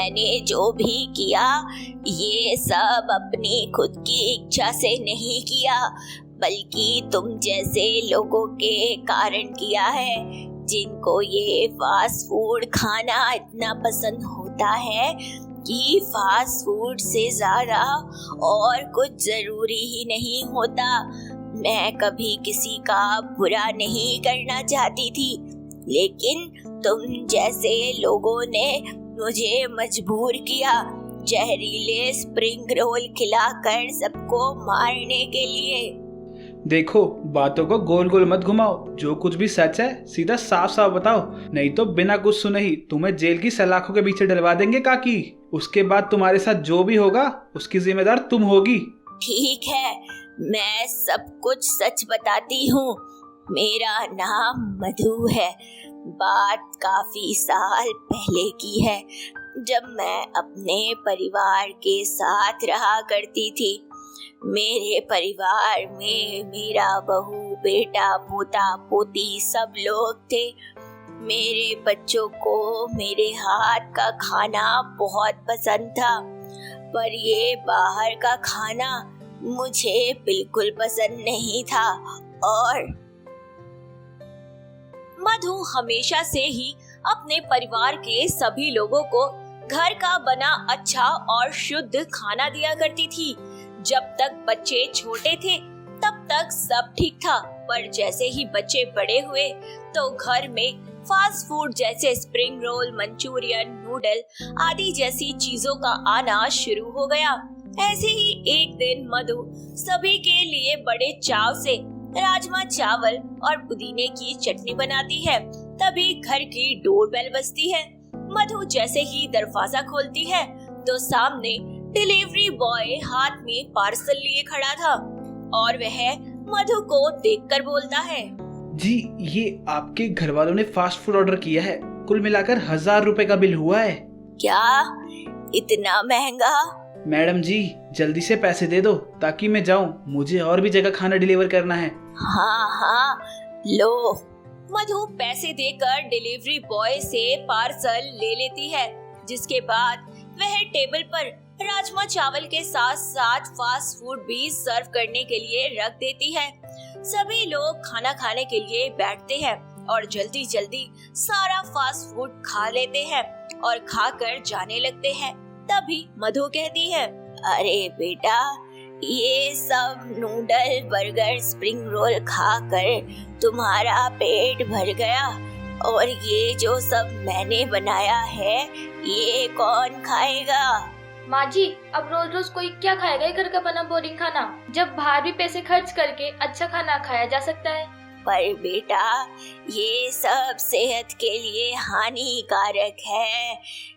मैंने जो भी किया ये सब अपनी खुद की इच्छा से नहीं किया, बल्कि तुम जैसे लोगों के कारण किया है, जिनको ये फास्ट फूड खाना इतना पसंद होता है कि फास्ट फूड से ज़्यादा और कुछ ज़रूरी ही नहीं होता। मैं कभी किसी का बुरा नहीं करना चाहती थी, लेकिन तुम जैसे लोगों ने मुझे मजबूर किया जहरीले स्प्रिंग रोल खिलाकर सबको मारने के लिए। देखो, बातों को गोल गोल मत घुमाओ। जो कुछ भी सच है सीधा साफ साफ बताओ, नहीं तो बिना कुछ सुने ही तुम्हें जेल की सलाखों के पीछे डलवा देंगे काकी। उसके बाद तुम्हारे साथ जो भी होगा उसकी जिम्मेदार तुम होगी। ठीक है, मैं सब कुछ सच बताती हूँ। मेरा नाम मधु है। बात काफी साल पहले की है, जब मैं अपने परिवार के साथ रहा करती थी। मेरे परिवार में मेरा बहू, बेटा, पोता, पोती सब लोग थे। मेरे बच्चों को मेरे हाथ का खाना बहुत पसंद था, पर ये बाहर का खाना मुझे बिल्कुल पसंद नहीं था। और मधु हमेशा से ही अपने परिवार के सभी लोगों को घर का बना अच्छा और शुद्ध खाना दिया करती थी। जब तक बच्चे छोटे थे तब तक सब ठीक था, पर जैसे ही बच्चे बड़े हुए तो घर में फास्ट फूड जैसे स्प्रिंग रोल, मंचूरियन, नूडल आदि जैसी चीजों का आना शुरू हो गया। ऐसे ही एक दिन मधु सभी के लिए बड़े चाव से राजमा चावल और पुदीने की चटनी बनाती है। तभी घर की डोरबेल बजती है। मधु जैसे ही दरवाजा खोलती है तो सामने डिलीवरी बॉय हाथ में पार्सल लिए खड़ा था और वह मधु को देखकर बोलता है, जी, ये आपके घर वालों ने फास्ट फूड ऑर्डर किया है। कुल मिलाकर 1000 रुपए का बिल हुआ है। क्या इतना महंगा? मैडम जी, जल्दी से पैसे दे दो ताकि मैं जाऊं, मुझे और भी जगह खाना डिलीवर करना है। हाँ, लो। मधु पैसे देकर डिलीवरी बॉय से पार्सल ले लेती है, जिसके बाद वह टेबल पर राजमा चावल के साथ साथ फास्ट फूड भी सर्व करने के लिए रख देती है। सभी लोग खाना खाने के लिए बैठते हैं और जल्दी जल्दी सारा फास्ट फूड खा लेते हैं और खाकर जाने लगते हैं। तभी मधु कहती है, अरे बेटा, ये सब नूडल, बर्गर, स्प्रिंग रोल खाकर तुम्हारा पेट भर गया, और ये जो सब मैंने बनाया है ये कौन खाएगा? माँ जी, अब रोज रोज कोई क्या खाएगा घर का बना बोरिंग खाना, जब बाहर भी पैसे खर्च करके अच्छा खाना खाया जा सकता है। पर बेटा, ये सब सेहत के लिए हानिकारक है,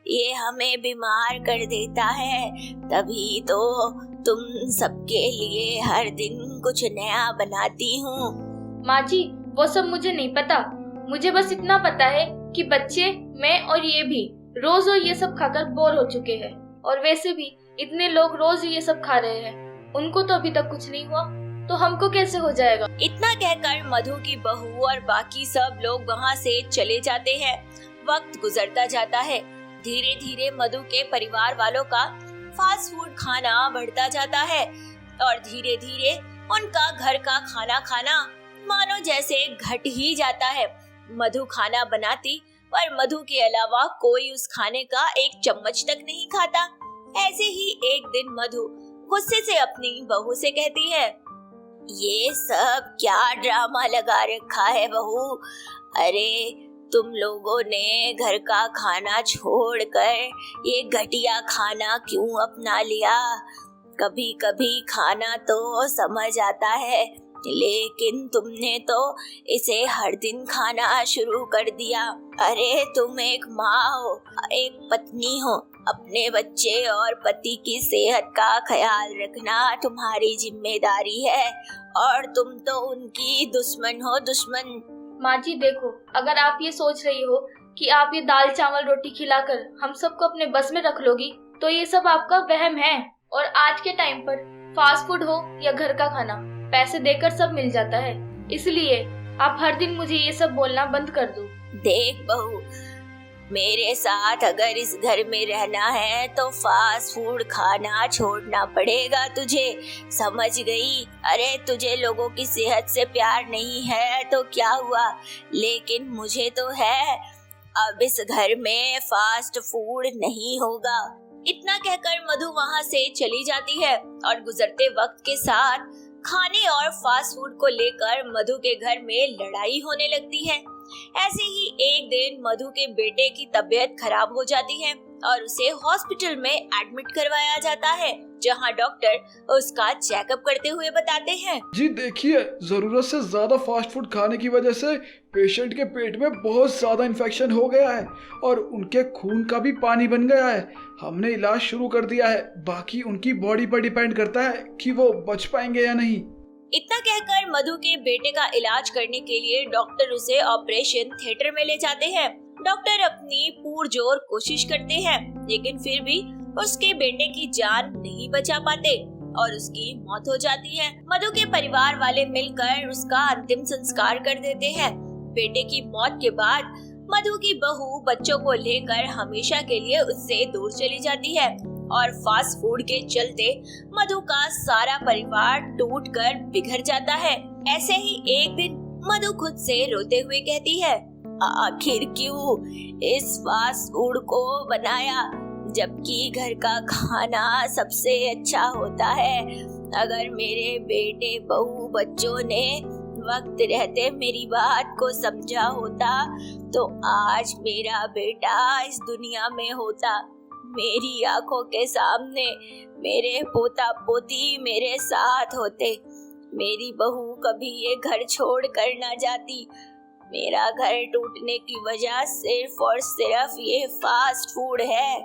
ये हमें बीमार कर देता है। तभी तो तुम सबके लिए हर दिन कुछ नया बनाती हूँ। माँ जी, वो सब मुझे नहीं पता। मुझे बस इतना पता है कि बच्चे, मैं और ये भी रोज ये सब खाकर बोर हो चुके हैं, और वैसे भी इतने लोग रोज ये सब खा रहे हैं, उनको तो अभी तक कुछ नहीं हुआ, तो हमको कैसे हो जाएगा? इतना कहकर मधु की बहू और बाकी सब लोग वहाँ से चले जाते हैं। वक्त गुजरता जाता है। धीरे धीरे मधु के परिवार वालों का फास्ट फूड खाना बढ़ता जाता है और धीरे धीरे उनका घर का खाना खाना मानो जैसे घट ही जाता है। मधु खाना बनाती, पर मधु के अलावा कोई उस खाने का एक चम्मच तक नहीं खाता। ऐसे ही एक दिन मधु गुस्से से अपनी बहू से कहती है, ये सब क्या ड्रामा लगा रखा है बहू? अरे तुम लोगों ने घर का खाना छोड़कर ये घटिया खाना क्यों अपना लिया? कभी कभी खाना तो समझ आता है, लेकिन तुमने तो इसे हर दिन खाना शुरू कर दिया। अरे तुम एक माँ हो, एक पत्नी हो, अपने बच्चे और पति की सेहत का ख्याल रखना तुम्हारी जिम्मेदारी है, और तुम तो उनकी दुश्मन हो, दुश्मन। माँ जी देखो, अगर आप ये सोच रही हो कि आप ये दाल चावल रोटी खिलाकर हम सबको अपने बस में रख लोगी, तो ये सब आपका वहम है। और आज के टाइम पर फास्ट फूड हो या घर का खाना, पैसे देकर सब मिल जाता है। इसलिए आप हर दिन मुझे ये सब बोलना बंद कर दो। देख बहू, मेरे साथ अगर इस घर में रहना है तो फास्ट फूड खाना छोड़ना पड़ेगा तुझे, समझ गई? अरे तुझे लोगों की सेहत से प्यार नहीं है तो क्या हुआ, लेकिन मुझे तो है। अब इस घर में फास्ट फूड नहीं होगा। इतना कहकर मधु वहाँ से चली जाती है और गुजरते वक्त के साथ खाने और फास्ट फूड को लेकर मधु के घर में लड़ाई होने लगती है। ऐसे ही एक दिन मधु के बेटे की तबीयत खराब हो जाती है और उसे हॉस्पिटल में एडमिट करवाया जाता है, जहां डॉक्टर उसका चेकअप करते हुए बताते हैं, जी देखिए, जरूरत से ज्यादा फास्ट फूड खाने की वजह से पेशेंट के पेट में बहुत ज्यादा इन्फेक्शन हो गया है और उनके खून का भी पानी बन गया है। हमने इलाज शुरू कर दिया है, बाकी उनकी बॉडी पर डिपेंड करता है कि वो बच पाएंगे या नहीं। इतना कहकर मधु के बेटे का इलाज करने के लिए डॉक्टर उसे ऑपरेशन थिएटर में ले जाते हैं। डॉक्टर अपनी पुरजोर कोशिश करते हैं, लेकिन फिर भी उसके बेटे की जान नहीं बचा पाते और उसकी मौत हो जाती है। मधु के परिवार वाले मिलकर उसका अंतिम संस्कार कर देते हैं। बेटे की मौत के बाद मधु की बहू बच्चों को लेकर हमेशा के लिए उससे दूर चली जाती है और फास्ट फूड के चलते मधु का सारा परिवार टूटकर बिखर जाता है। ऐसे ही एक दिन मधु खुद से रोते हुए कहती है, आखिर क्यों इस फास्ट फूड को बनाया, जबकि घर का खाना सबसे अच्छा होता है। अगर मेरे बेटे बहू बच्चों ने वक्त रहते मेरी बात को समझा होता तो आज मेरा बेटा इस दुनिया में होता। मेरी आंखों के सामने मेरे पोता पोती मेरे साथ होते। मेरी बहू कभी ये घर छोड़ कर ना जाती। मेरा घर टूटने की वजह सिर्फ और सिर्फ ये फास्ट फूड है।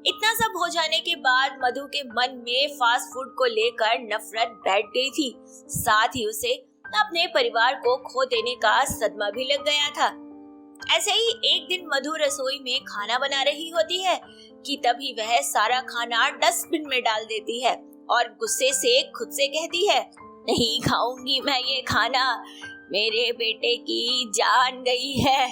इतना सब हो जाने के बाद मधु के मन में फास्ट फूड को लेकर नफरत बैठ गई थी। साथ ही उसे अपने परिवार को खो देने का सदमा भी लग गया था। ऐसे ही एक दिन मधु रसोई में खाना बना रही होती है कि तभी वह सारा खाना डस्टबिन में डाल देती है और गुस्से से खुद से कहती है, नहीं खाऊंगी मैं ये खाना, मेरे बेटे की जान गई है,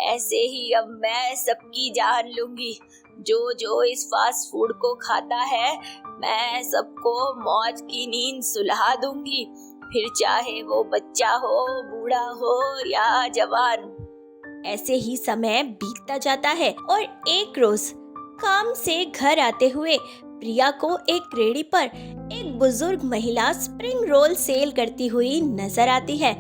ऐसे ही अब मैं सबकी जान लूंगी। जो जो इस फास्ट फूड को खाता है मैं सबको मौत की नींद सुला दूंगी, फिर चाहे वो बच्चा हो, बूढ़ा हो या जवान। ऐसे ही समय बीतता जाता है और एक रोज काम से घर आते हुए प्रिया को एक रेहड़ी पर एक बुजुर्ग महिला स्प्रिंग रोल सेल करती हुई नजर आती है।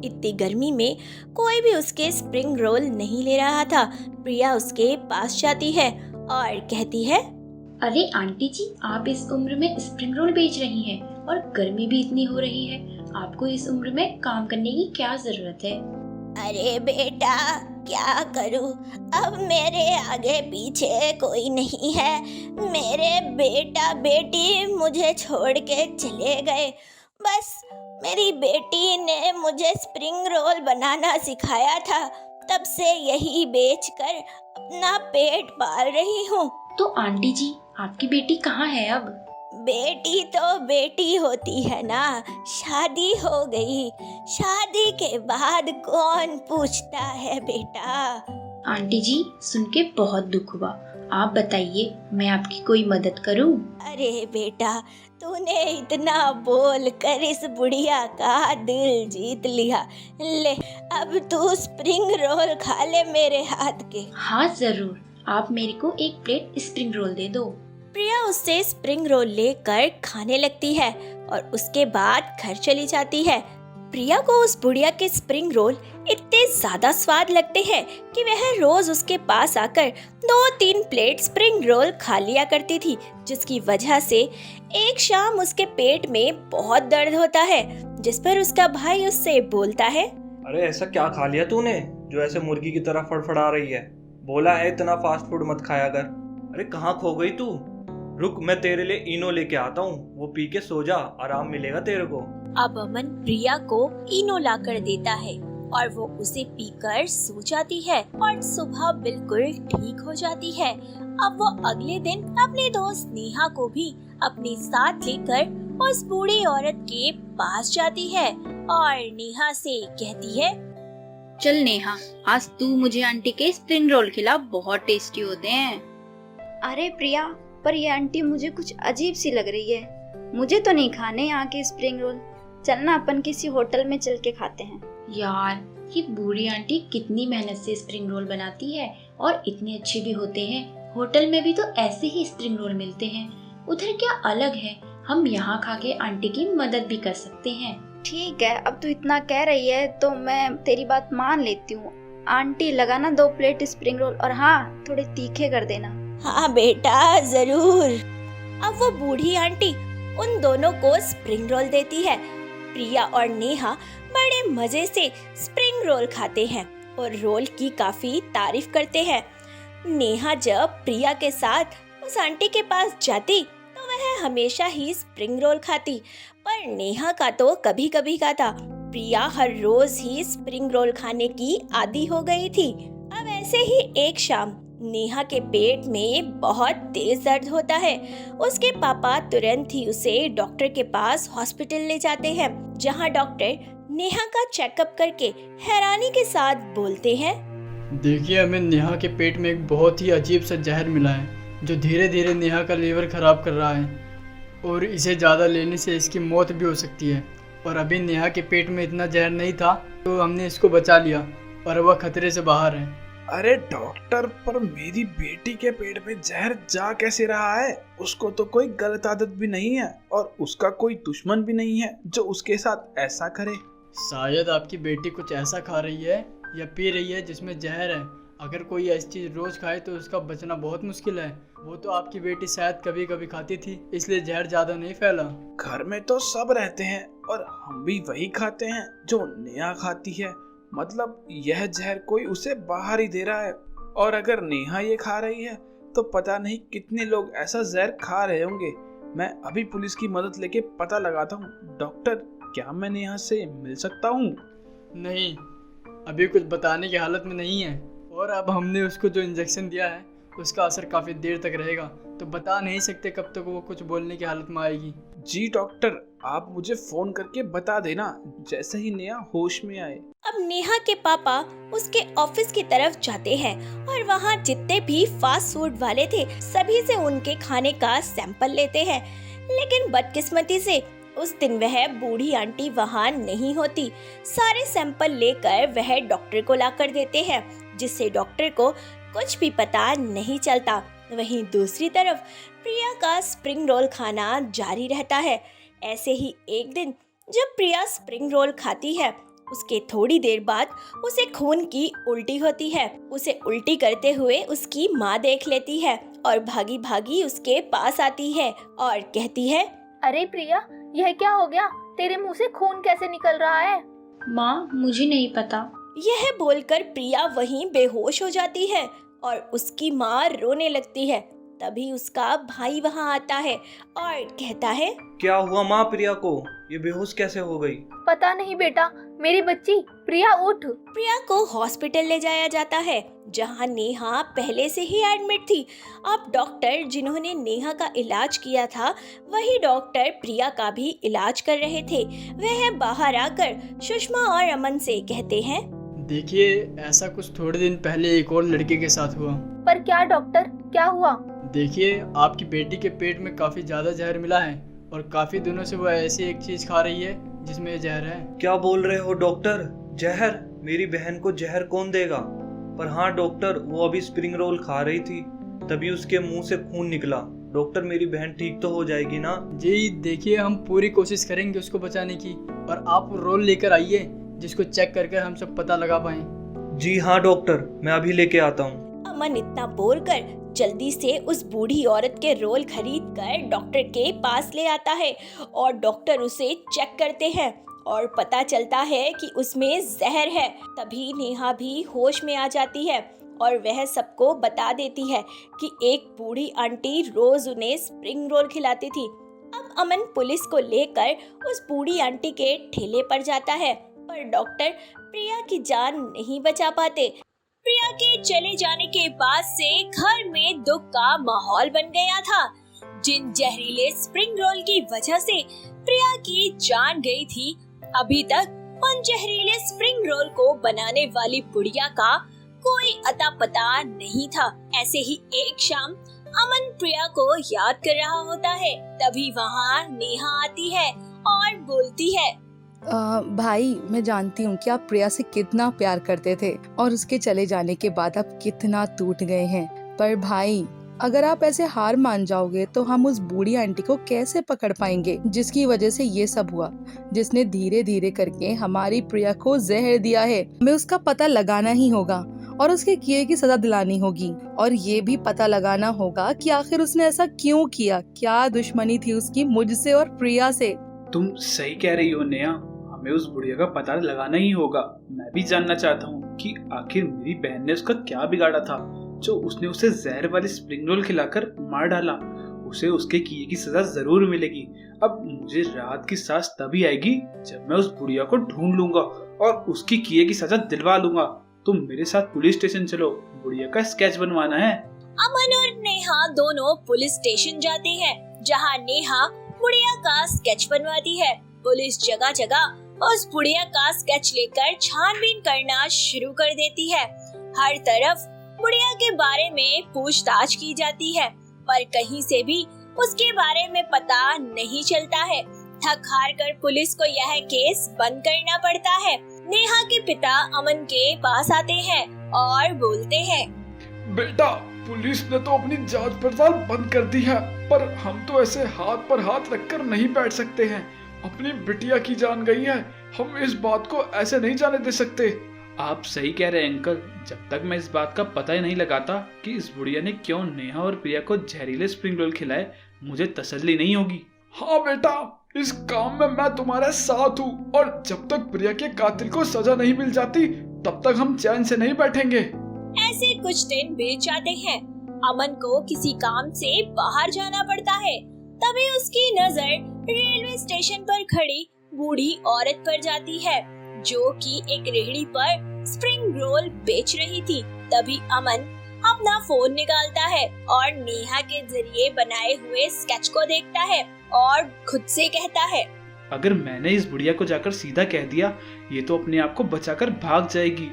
इतनी गर्मी में कोई भी उसके स्प्रिंग रोल नहीं ले रहा था। प्रिया उसके पास जाती है और कहती है, अरे आंटी जी, आप इस उम्र में स्प्रिंग रोल बेच रही हैं और गर्मी भी इतनी हो रही है, आपको इस उम्र में काम करने की क्या जरूरत है? अरे बेटा क्या करूं, अब मेरे आगे पीछे कोई नहीं है। मेरे बेटा बेटी मुझे छोड़ के चले गए। बस मेरी बेटी ने मुझे स्प्रिंग रोल बनाना सिखाया था, तब से यही बेचकर अपना पेट पाल रही हूँ। तो आंटी जी, आपकी बेटी कहाँ है अब? बेटी तो बेटी होती है ना, शादी हो गई। शादी के बाद कौन पूछता है बेटा। आंटी जी, सुन के बहुत दुख हुआ। आप बताइए, मैं आपकी कोई मदद करूं? अरे बेटा, तूने इतना बोल कर इस बुढ़िया का दिल जीत लिया। ले अब तू स्प्रिंग रोल खा ले मेरे हाथ के। हाँ जरूर, आप मेरे को एक प्लेट स्प्रिंग रोल दे दो। प्रिया उससे स्प्रिंग रोल लेकर खाने लगती है और उसके बाद घर चली जाती है। प्रिया को उस बुढ़िया के स्प्रिंग रोल इतने ज्यादा स्वाद लगते हैं कि वह रोज उसके पास आकर 2-3 प्लेट स्प्रिंग रोल खा लिया करती थी, जिसकी वजह से एक शाम उसके पेट में बहुत दर्द होता है, जिस पर उसका भाई उससे बोलता है, अरे ऐसा क्या खा लिया तूने जो ऐसे मुर्गी की तरह फड़फड़ा रही है? बोला है इतना फास्ट फूड मत खाया कर। अरे कहाँ खो गई तू? रुक, मैं तेरे लिए इनो लेके आता हूँ, वो पी के सो जा, आराम मिलेगा तेरे को। अब अमन प्रिया को इनो लाकर देता है और वो उसे पीकर सो जाती है और सुबह बिल्कुल ठीक हो जाती है। अब वो अगले दिन अपने दोस्त नेहा को भी अपने साथ लेकर उस बूढ़ी औरत के पास जाती है और नेहा से कहती है, चल नेहा, आज तू मुझे आंटी के स्प्रिंग रोल खिला, बहुत टेस्टी होते हैं। अरे प्रिया, पर ये आंटी मुझे कुछ अजीब सी लग रही है। मुझे तो नहीं खाने यहाँ के स्प्रिंग रोल। चलना अपन किसी होटल में चल के खाते हैं। यार, ये बूढ़ी आंटी कितनी मेहनत से स्प्रिंग रोल बनाती है और इतने अच्छे भी होते हैं। होटल में भी तो ऐसे ही स्प्रिंग रोल मिलते हैं, उधर क्या अलग है। हम यहाँ खा के आंटी की मदद भी कर सकते हैं। ठीक है, अब तू इतना कह रही है तो मैं तेरी बात मान लेती हूँ। आंटी लगाना 2 प्लेट स्प्रिंग रोल, और हाँ, थोड़े तीखे कर देना। हाँ बेटा, जरूर। अब वो बूढ़ी आंटी उन दोनों को स्प्रिंग रोल देती है। प्रिया और नेहा बड़े मजे से स्प्रिंग रोल खाते हैं और रोल की काफी तारीफ करते हैं। नेहा जब प्रिया के साथ उस आंटी के पास जाती तो वह हमेशा ही स्प्रिंग रोल खाती, पर नेहा का तो कभी कभी का था। प्रिया हर रोज ही स्प्रिंग रोल खाने की आदी हो गई थी। अब ऐसे ही एक शाम नेहा के पेट में बहुत तेज दर्द होता है। उसके पापा तुरंत ही उसे डॉक्टर के पास हॉस्पिटल ले जाते हैं, जहां डॉक्टर नेहा का चेकअप करके हैरानी के साथ बोलते हैं, देखिए, हमें नेहा के पेट में एक बहुत ही अजीब सा जहर मिला है, जो धीरे धीरे नेहा का लीवर खराब कर रहा है और इसे ज़्यादा लेने से इसकी मौत भी हो सकती है। और अभी नेहा के पेट में इतना जहर नहीं था, तो हमने इसको बचा लिया और वह खतरे से बाहर है। अरे डॉक्टर, पर मेरी बेटी के पेट में जहर जा कैसे रहा है? उसको तो कोई गलत आदत भी नहीं है और उसका कोई दुश्मन भी नहीं है जो उसके साथ ऐसा करे। शायद आपकी बेटी कुछ ऐसा खा रही है या पी रही है जिसमें जहर है। अगर कोई ऐसी चीज़ रोज खाए तो उसका बचना बहुत मुश्किल है। वो तो आपकी बेटी शायद कभी कभी खाती थी, इसलिए जहर ज़्यादा नहीं फैला। घर में तो सब रहते हैं और हम भी वही खाते हैं जो नेहा खाती है। मतलब यह जहर कोई उसे बाहर ही दे रहा है, और अगर नेहा ये खा रही है तो पता नहीं कितने लोग ऐसा जहर खा रहे होंगे। मैं अभी पुलिस की मदद लेके पता लगाता हूँ। डॉक्टर, क्या मैं नेहा से मिल सकता हूँ? नहीं, अभी कुछ बताने की हालत में नहीं है, और अब हमने उसको जो इंजेक्शन दिया है उसका असर काफ़ी देर तक रहेगा, तो बता नहीं सकते कब तक वो कुछ बोलने की हालत में आएगी। जी डॉक्टर, आप मुझे फोन करके बता देना जैसे ही नेहा होश में आए। अब नेहा के पापा उसके ऑफिस की तरफ जाते हैं और वहाँ जितने भी फास्ट फूड वाले थे सभी से उनके खाने का सैंपल लेते हैं। लेकिन बदकिस्मती से उस दिन वह बूढ़ी आंटी वहाँ नहीं होती। सारे सैंपल लेकर वह डॉक्टर को लाकर देते हैं, जिससे डॉक्टर को कुछ भी पता नहीं चलता। वहीं दूसरी तरफ प्रिया का स्प्रिंग रोल खाना जारी रहता है। ऐसे ही एक दिन जब प्रिया स्प्रिंग रोल खाती है, उसके थोड़ी देर बाद उसे खून की उल्टी होती है। उसे उल्टी करते हुए उसकी माँ देख लेती है और भागी भागी उसके पास आती है और कहती है, अरे प्रिया, यह क्या हो गया? तेरे मुंह से खून कैसे निकल रहा है? माँ, मुझे नहीं पता। यह बोलकर प्रिया वहीं बेहोश हो जाती है और उसकी माँ रोने लगती है। तभी उसका भाई वहाँ आता है और कहता है, क्या हुआ माँ प्रिया को? ये बेहोश कैसे हो गई? पता नहीं बेटा, मेरी बच्ची प्रिया उठ। प्रिया को हॉस्पिटल ले जाया जाता है, जहाँ नेहा पहले से ही एडमिट थी। अब डॉक्टर जिन्होंने नेहा का इलाज किया था वही डॉक्टर प्रिया का भी इलाज कर रहे थे। वह बाहर आकर सुषमा और अमन से कहते हैं, देखिए, ऐसा कुछ थोड़े दिन पहले एक और लड़के के साथ हुआ। पर क्या डॉक्टर, क्या हुआ? देखिए, आपकी बेटी के पेट में काफ़ी ज़्यादा जहर मिला है और काफ़ी दिनों से वो ऐसी एक चीज़ खा रही है जिसमें जहर है। क्या बोल रहे हो डॉक्टर? जहर? मेरी बहन को जहर कौन देगा? पर हाँ डॉक्टर, वो अभी स्प्रिंग रोल खा रही थी, तभी उसके मुंह से खून निकला। डॉक्टर, मेरी बहन ठीक तो हो जाएगी ना? जी देखिए, हम पूरी कोशिश करेंगे उसको बचाने की, और आप रोल लेकर आइए जिसको चेक करके हम सब पता लगा पाएं। जी हाँ डॉक्टर, मैं अभी लेके आता हूँ। अमन इतना बोलकर जल्दी से उस बूढ़ी औरत के रोल खरीद कर डॉक्टर के पास ले आता है और डॉक्टर उसे चेक करते हैं और पता चलता है कि उसमें जहर है। तभी नेहा भी होश में आ जाती है और वह सबको बता देती है कि एक बूढ़ी आंटी रोज उन्हें स्प्रिंग रोल खिलाती थी। अब अमन पुलिस को लेकर उस बूढ़ी आंटी के ठेले पर जाता है, पर डॉक्टर प्रिया की जान नहीं बचा पाते। प्रिया के चले जाने के बाद से घर में दुख का माहौल बन गया था। जिन जहरीले स्प्रिंग रोल की वजह से प्रिया की जान गई थी, अभी तक उन जहरीले स्प्रिंग रोल को बनाने वाली बुढ़िया का कोई अता पता नहीं था। ऐसे ही एक शाम अमन प्रिया को याद कर रहा होता है, तभी वहाँ नेहा आती है और बोलती है, भाई मैं जानती हूँ कि आप प्रिया से कितना प्यार करते थे और उसके चले जाने के बाद आप कितना टूट गए हैं, पर भाई अगर आप ऐसे हार मान जाओगे तो हम उस बूढ़ी आंटी को कैसे पकड़ पाएंगे जिसकी वजह से ये सब हुआ, जिसने धीरे धीरे करके हमारी प्रिया को जहर दिया है। हमें उसका पता लगाना ही होगा और उसके किए की सजा दिलानी होगी और ये भी पता लगाना होगा कि आखिर उसने ऐसा क्यों किया, क्या दुश्मनी थी उसकी मुझसे और प्रिया से। तुम सही कह रही हो नेहा, हमें उस बुढ़िया का पता लगाना ही होगा। मैं भी जानना चाहता हूँ कि आखिर मेरी बहन ने उसका क्या बिगाड़ा था जो उसने उसे जहर वाली स्प्रिंग रोल खिलाकर मार डाला। उसे उसके किए की सजा जरूर मिलेगी। अब मुझे राहत की सांस तभी आएगी जब मैं उस बुढ़िया को ढूंढ लूंगा और उसकी किए की सजा दिलवा लूंगा। तुम मेरे साथ पुलिस स्टेशन चलो, बुढ़िया का स्केच बनवाना है। अमन और नेहा दोनों पुलिस स्टेशन जाते हैं, जहाँ नेहा बुढ़िया का स्केच बनवाती है। पुलिस जगह जगह उस बुढ़िया का स्केच लेकर छानबीन करना शुरू कर देती है। हर तरफ बुढ़िया के बारे में पूछताछ की जाती है, पर कहीं से भी उसके बारे में पता नहीं चलता है। थक हार कर पुलिस को यह केस बंद करना पड़ता है। नेहा के पिता अमन के पास आते हैं और बोलते हैं, बेटा पुलिस ने तो अपनी जांच पड़ताल बंद कर दी है, पर हम तो ऐसे हाथ पर हाथ रखकर नहीं बैठ सकते हैं। अपनी बिटिया की जान गई है, हम इस बात को ऐसे नहीं जाने दे सकते। आप सही कह रहे हैं अंकल, जब तक मैं इस बात का पता ही नहीं लगाता कि इस बुढ़िया ने क्यों नेहा और प्रिया को जहरीले स्प्रिंग रोल खिलाए, मुझे तसल्ली नहीं होगी। हाँ बेटा, इस काम में मैं तुम्हारे साथ हूँ और जब तक प्रिया के कातिल को सजा नहीं मिल जाती तब तक हम चैन से नहीं बैठेंगे। ऐसे कुछ दिन बीत जाते हैं। अमन को किसी काम से बाहर जाना पड़ता है, तभी उसकी नजर रेलवे स्टेशन पर खड़ी बूढ़ी औरत पर जाती है जो कि एक रेहड़ी पर स्प्रिंग रोल बेच रही थी। तभी अमन अपना फोन निकालता है और नेहा के जरिए बनाए हुए स्केच को देखता है और खुद से कहता है, अगर मैंने इस बुढ़िया को जाकर सीधा कह दिया ये तो अपने आप को बचाकर भाग जाएगी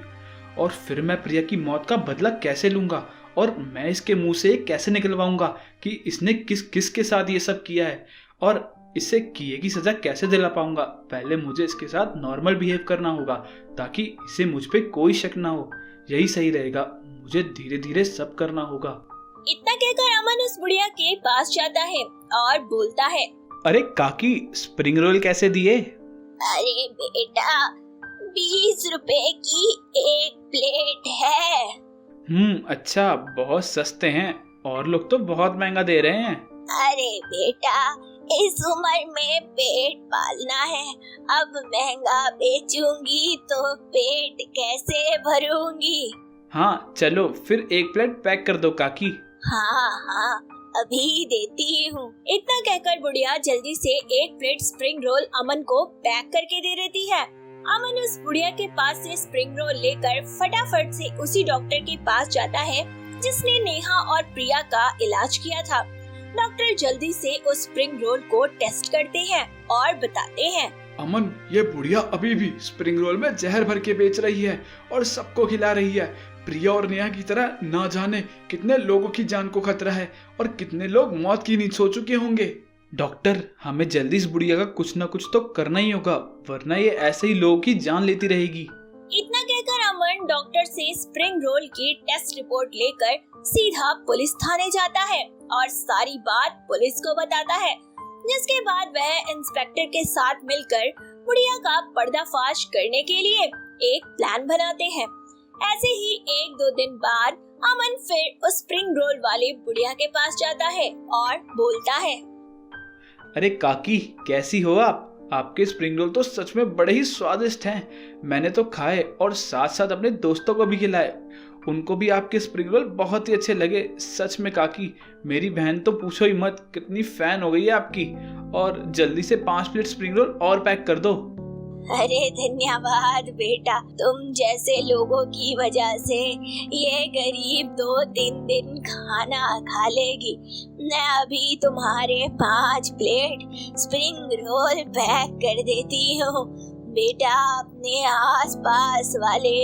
और फिर मैं प्रिया की मौत का बदला कैसे लूंगा और मैं इसके मुंह से कैसे निकलवाऊंगा कि इसने किस किस के साथ ये सब किया है और इससे किए की सजा कैसे दिला पाऊंगा। पहले मुझे इसके साथ नॉर्मल बिहेव करना होगा ताकि इसे मुझ पे कोई शक ना हो। यही सही रहेगा, मुझे धीरे धीरे सब करना होगा। इतना कहकर अमन उस बुढ़िया के पास जाता है और बोलता है, अरे काकी, स्प्रिंग रोल कैसे दिए? अरे बेटा 20 रुपए की एक प्लेट है। अच्छा, बहुत सस्ते हैं और लोग तो बहुत महंगा दे रहे हैं। अरे बेटा, इस उम्र में पेट पालना है, अब महंगा बेचूंगी तो पेट कैसे भरूंगी। हाँ चलो फिर एक प्लेट पैक कर दो काकी। हाँ अभी देती हूँ। इतना कहकर बुढ़िया जल्दी से एक प्लेट स्प्रिंग रोल अमन को पैक करके दे देती है। अमन उस बुढ़िया के पास से स्प्रिंग रोल लेकर फटाफट से उसी डॉक्टर के पास जाता है जिसने नेहा और प्रिया का इलाज किया था। डॉक्टर जल्दी से उस स्प्रिंग रोल को टेस्ट करते हैं और बताते हैं, अमन, ये बुढ़िया अभी भी स्प्रिंग रोल में जहर भर के बेच रही है और सबको खिला रही है। प्रिया और नेहा की तरह ना जाने कितने लोगों की जान को खतरा है और कितने लोग मौत की नींद सो चुके होंगे। डॉक्टर, हमें जल्दी इस बुढ़िया का कुछ न कुछ तो करना ही होगा, वरना ये ऐसे ही लोगों की जान लेती रहेगी। इतना कहकर अमन डॉक्टर से स्प्रिंग रोल की टेस्ट रिपोर्ट लेकर सीधा पुलिस थाने जाता है और सारी बात पुलिस को बताता है, जिसके बाद वह इंस्पेक्टर के साथ मिलकर बुढ़िया का पर्दाफाश करने के लिए एक प्लान बनाते हैं। ऐसे ही 1-2 दिन बाद अमन फिर उस स्प्रिंग रोल वाले बुढ़िया के पास जाता है और बोलता है, अरे काकी, कैसी हो आप? आपके स्प्रिंग रोल तो सच में बड़े ही स्वादिष्ट हैं। मैंने तो खाए और साथ साथ अपने दोस्तों को भी खिलाए, उनको भी आपके स्प्रिंग रोल बहुत ही अच्छे लगे। सच में काकी, मेरी बहन तो पूछो ही मत, कितनी फैन हो गई है आपकी। और जल्दी से 5 प्लेट स्प्रिंग रोल और पैक कर दो। अरे धन्यवाद बेटा, तुम जैसे लोगों की वजह से ये गरीब 2-3 दिन खाना खा लेगी। मैं अभी तुम्हारे 5 प्लेट स्प्रिंग रोल पैक कर देती हूँ। बेटा अपने आसपास वाले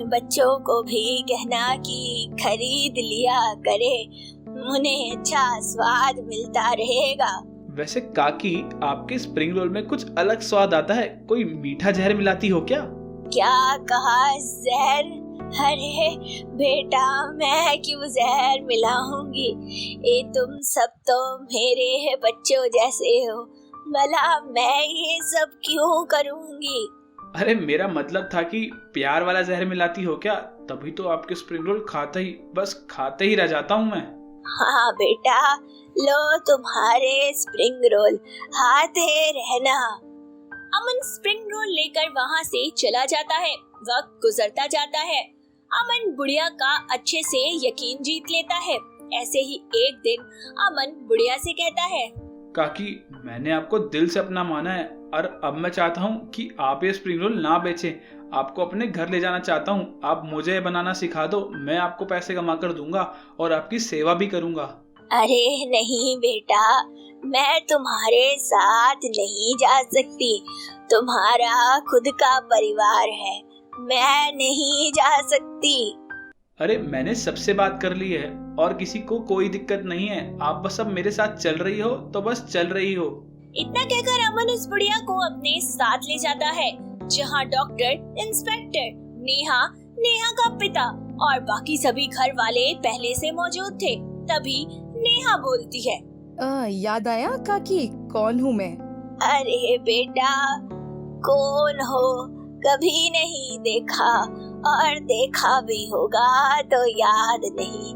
बच्चों को भी कहना कि खरीद लिया करे, उन्हें अच्छा स्वाद मिलता रहेगा। वैसे काकी, आपके स्प्रिंग रोल में कुछ अलग स्वाद आता है, कोई मीठा जहर मिलाती हो क्या? क्या कहा, जहर? अरे बेटा, मैं क्यों जहर मिलाऊंगी? ये तुम सब तो मेरे बच्चों जैसे हो, भला मैं ये सब क्यों करूंगी? अरे मेरा मतलब था कि प्यार वाला जहर मिलाती हो क्या? तभी तो आपके स्प्रिंग रोल खाते ही रह जाता हूँ मैं। हाँ बेटा, लो तुम्हारे स्प्रिंग रोल, खाते रहना। अमन स्प्रिंग रोल लेकर वहाँ से चला जाता है। वक्त गुजरता जाता है। अमन बुढ़िया का अच्छे से यकीन जीत लेता है। ऐसे ही एक दिन अमन बुढ़िया से कहता है, काकी, मैंने आपको दिल से अपना माना है और अब मैं चाहता हूँ कि आप ये स्प्रिंग रोल ना बेचें। आपको अपने घर ले जाना चाहता हूँ। आप मुझे बनाना सिखा दो, मैं आपको पैसे कमा कर दूंगा और आपकी सेवा भी करूंगा। अरे नहीं बेटा, मैं तुम्हारे साथ नहीं जा सकती। तुम्हारा खुद का परिवार है, मैं नहीं जा सकती। अरे मैंने सबसे बात कर ली है और किसी को कोई दिक्कत नहीं है। आप बस अब मेरे साथ चल रही हो तो बस चल रही हो। इतना कहकर अमन उस बुढ़िया को अपने साथ ले जाता है, जहाँ डॉक्टर, इंस्पेक्टर, नेहा का पिता और बाकी सभी घर वाले पहले से मौजूद थे। तभी नेहा बोलती है, याद आया काकी, कौन हूँ मैं? अरे बेटा, कौन हो? कभी नहीं देखा, और देखा भी होगा तो याद नहीं।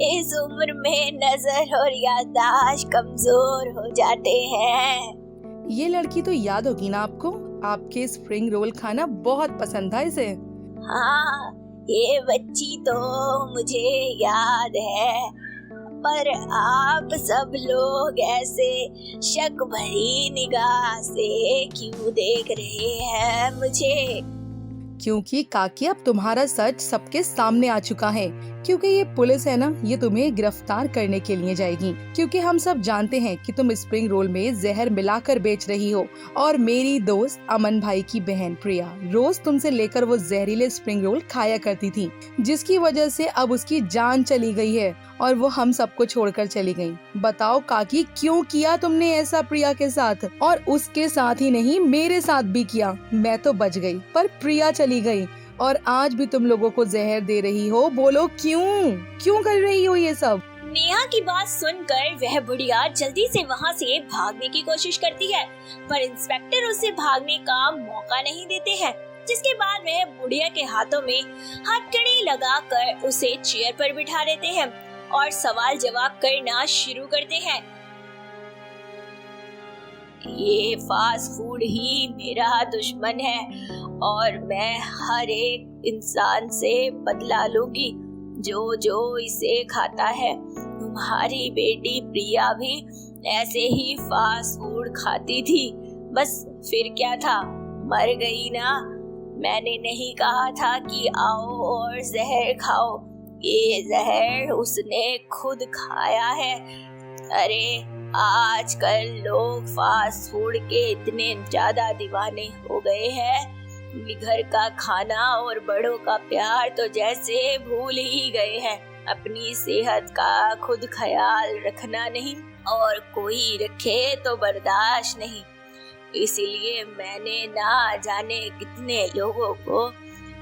इस उम्र में नजर और याददाश्त कमजोर हो जाते हैं। ये लड़की तो याद होगी ना आपको? आपके स्प्रिंग रोल खाना बहुत पसंद था इसे। हाँ, ये बच्ची तो मुझे याद है, पर आप सब लोग ऐसे शक भरी निगाह से क्यों देख रहे हैं मुझे? क्योंकि काकी, अब तुम्हारा सच सबके सामने आ चुका है। क्योंकि ये पुलिस है ना, ये तुम्हें गिरफ्तार करने के लिए जाएगी। क्योंकि हम सब जानते हैं कि तुम स्प्रिंग रोल में जहर मिलाकर बेच रही हो और मेरी दोस्त अमन भाई की बहन प्रिया रोज तुमसे लेकर वो जहरीले स्प्रिंग रोल खाया करती थी, जिसकी वजह से अब उसकी जान चली गई है और वो हम सबको छोड़कर चली गई। बताओ काकी, क्यों किया तुमने ऐसा प्रिया के साथ? और उसके साथ ही नहीं, मेरे साथ भी किया। मैं तो बच गई, पर प्रिया चली गई और आज भी तुम लोगों को जहर दे रही हो। बोलो क्यों कर रही हो ये सब? नेहा की बात सुनकर वह बुढ़िया जल्दी से वहाँ से भागने की कोशिश करती है, पर इंस्पेक्टर उसे भागने का मौका नहीं देते हैं। जिसके बाद वह बुढ़िया के हाथों में हथकड़ी लगाकर उसे चेयर पर बिठा देते हैं और सवाल जवाब करना शुरू करते हैं। ये फास्ट फूड ही मेरा दुश्मन है और मैं हर एक इंसान से बदला लूंगी जो इसे खाता है। तुम्हारी बेटी प्रिया भी ऐसे ही फास्ट फूड खाती थी, बस फिर क्या था, मर गई ना। मैंने नहीं कहा था कि आओ और जहर खाओ, ये जहर उसने खुद खाया है। अरे आजकल लोग फास्ट फूड के इतने ज्यादा दीवाने हो गए हैं, घर का खाना और बड़ों का प्यार तो जैसे भूल ही गए हैं। अपनी सेहत का खुद ख्याल रखना नहीं और कोई रखे तो बर्दाश्त नहीं। इसीलिए मैंने ना जाने कितने लोगों को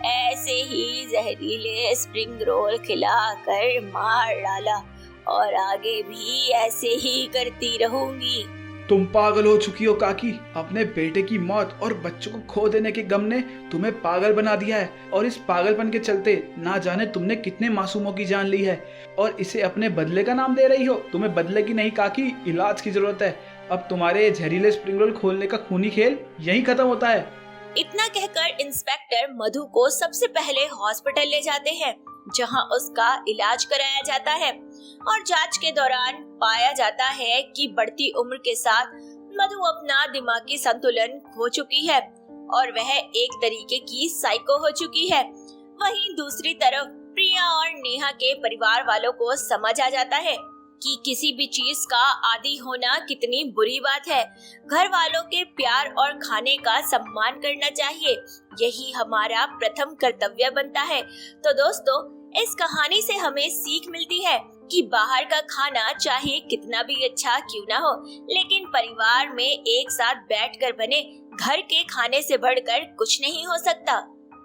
ऐसे ही जहरीले स्प्रिंग रोल खिलाकर मार डाला और आगे भी ऐसे ही करती रहूंगी। तुम पागल हो चुकी हो काकी। अपने बेटे की मौत और बच्चों को खो देने के गम ने तुम्हें पागल बना दिया है और इस पागलपन के चलते ना जाने तुमने कितने मासूमों की जान ली है और इसे अपने बदले का नाम दे रही हो। तुम्हें बदले की नहीं काकी, इलाज की जरूरत है। अब तुम्हारे जहरीले स्प्रिंग रोल खोलने का खूनी खेल यही खत्म होता है। इतना कहकर इंस्पेक्टर मधु को सबसे पहले हॉस्पिटल ले जाते हैं, जहां उसका इलाज कराया जाता है और जांच के दौरान पाया जाता है कि बढ़ती उम्र के साथ मधु अपना दिमागी संतुलन खो चुकी है और वह एक तरीके की साइको हो चुकी है। वहीं दूसरी तरफ प्रिया और नेहा के परिवार वालों को समझ आ जाता है कि किसी भी चीज का आदी होना कितनी बुरी बात है। घर वालों के प्यार और खाने का सम्मान करना चाहिए, यही हमारा प्रथम कर्तव्य बनता है। तो दोस्तों, इस कहानी से हमें सीख मिलती है कि बाहर का खाना चाहे कितना भी अच्छा क्यों ना हो, लेकिन परिवार में एक साथ बैठकर बने घर के खाने से बढ़कर कुछ नहीं हो सकता।